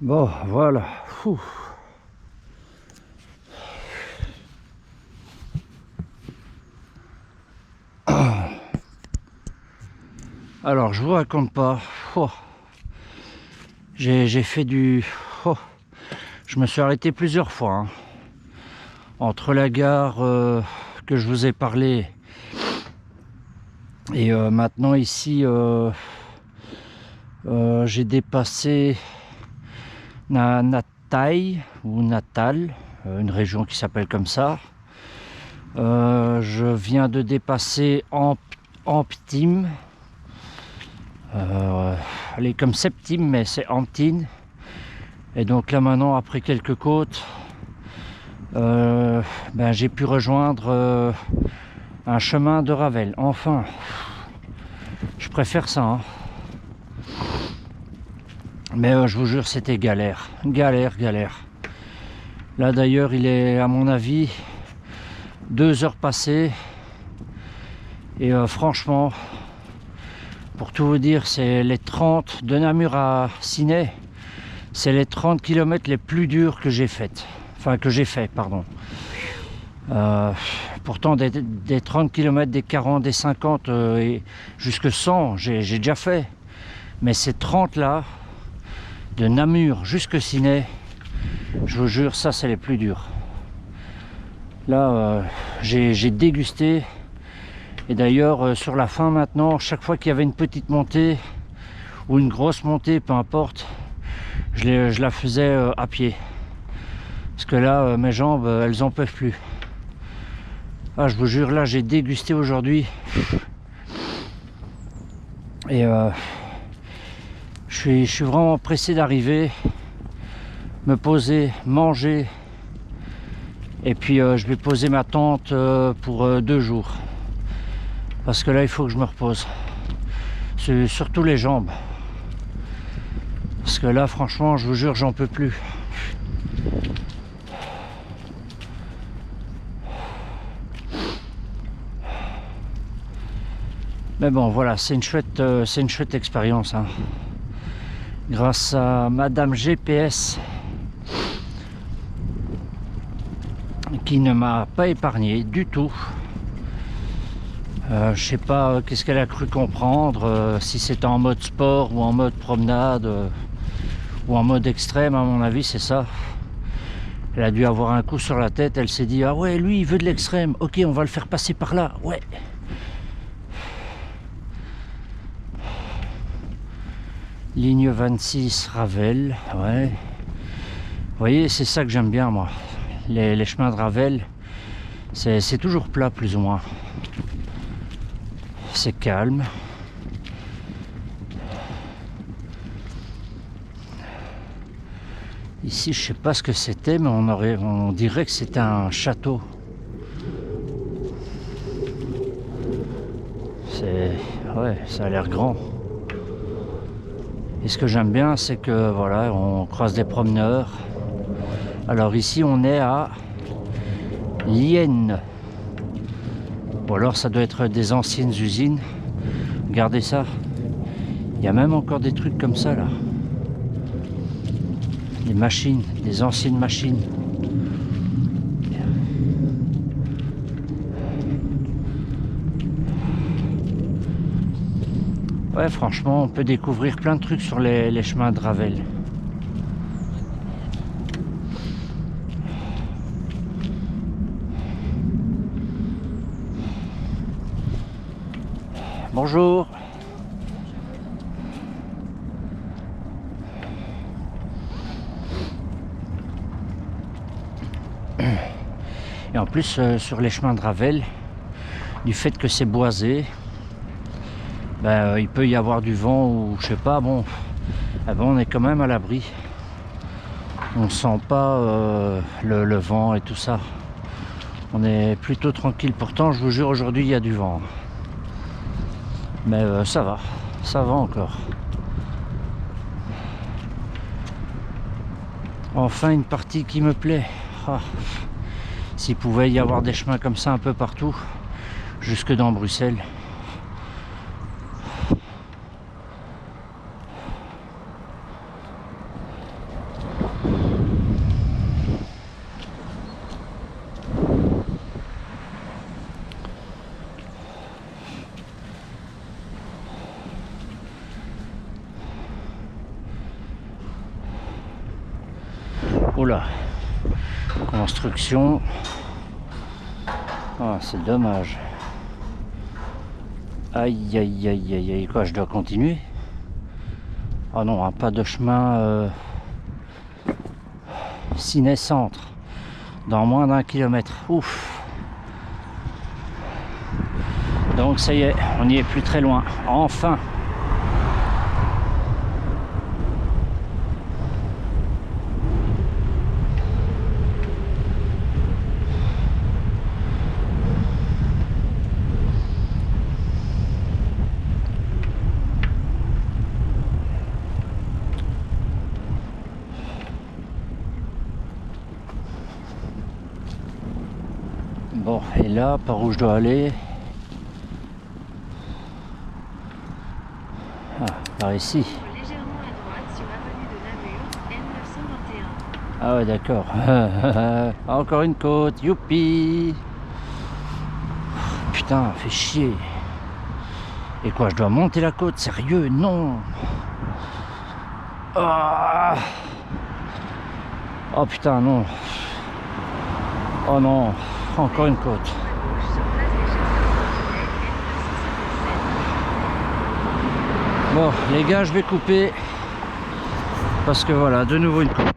Bon, voilà. Ouh. Alors, je vous raconte pas. Oh. J'ai fait du... Oh. Je me suis arrêté plusieurs fois. Hein. Entre la gare que je vous ai parlé et maintenant ici, j'ai dépassé Natal ou Natal, une région qui s'appelle comme ça. Je viens de dépasser Amptine. Elle est comme Septime, mais c'est Amptine. Et donc là maintenant, après quelques côtes, j'ai pu rejoindre un chemin de Ravel. Enfin, je préfère ça. Hein. Mais je vous jure, c'était galère. Galère. Là d'ailleurs, il est à mon avis 2 heures passées. Et franchement, pour tout vous dire, c'est les 30 de Namur à Ciney. C'est les 30 km les plus durs que j'ai fait. Enfin, que j'ai fait, pardon. Pourtant, des 30 km, des 40, des 50 et jusque 100, j'ai déjà fait. Mais ces 30 là, de Namur jusque Ciney, je vous jure, ça c'est les plus durs. Là, j'ai dégusté. Et d'ailleurs, sur la fin maintenant, chaque fois qu'il y avait une petite montée ou une grosse montée, peu importe, je la faisais à pied. Parce que là, mes jambes, elles en peuvent plus. Ah, je vous jure, là, j'ai dégusté aujourd'hui. Et je suis vraiment pressé d'arriver, me poser, manger. Et puis, je vais poser ma tente pour 2 jours. Parce que là, il faut que je me repose. C'est surtout les jambes. Parce que là, franchement, je vous jure, j'en peux plus. Mais bon, voilà, c'est une chouette expérience. Hein. Grâce à Madame GPS qui ne m'a pas épargné du tout. Je sais pas qu'est-ce qu'elle a cru comprendre, si c'était en mode sport ou en mode promenade ou en mode extrême. À mon avis, c'est ça. Elle a dû avoir un coup sur la tête. Elle s'est dit, ah ouais, lui il veut de l'extrême, ok, on va le faire passer par là. Ouais. Ligne 26 Ravel, ouais. Vous voyez, c'est ça que j'aime bien, moi. Les chemins de Ravel, c'est toujours plat, plus ou moins. C'est calme. Ici, je sais pas ce que c'était, mais on dirait que c'était un château. Ouais, ça a l'air grand. Et ce que j'aime bien, c'est que voilà, on croise des promeneurs. Alors ici, on est à Lienne. Ou alors, ça doit être des anciennes usines. Regardez ça. Il y a même encore des trucs comme ça là. Des machines, des anciennes machines. Ouais, franchement, on peut découvrir plein de trucs sur les chemins de Ravel. Bonjour. Et en plus, sur les chemins de Ravel, du fait que c'est boisé, il peut y avoir du vent ou je sais pas, bon, on est quand même à l'abri. On sent pas le vent et tout ça. On est plutôt tranquille. Pourtant, je vous jure, aujourd'hui, il y a du vent. Mais ça va encore. Enfin, une partie qui me plaît. Ah. S'il pouvait y avoir des chemins comme ça un peu partout, jusque dans Bruxelles. Oula, construction. Ah, c'est dommage. Aïe, aïe, aïe, aïe, aïe, quoi, je dois continuer? Oh non, hein, pas de chemin ciné-centre dans moins d'1 kilomètre. Ouf. Donc ça y est, on n'y est plus très loin. Enfin. Bon, et là, par où je dois aller? Ah, par ici. Légèrement à droite sur l'avenue de Namur, N921. Ah ouais, d'accord. Encore une côte, youpi! Putain, fait chier. Et quoi, je dois monter la côte? Sérieux? Non! Ah. Oh putain, non. Oh non, encore une côte. Bon, les gars, je vais couper. Parce que voilà, de nouveau une côte.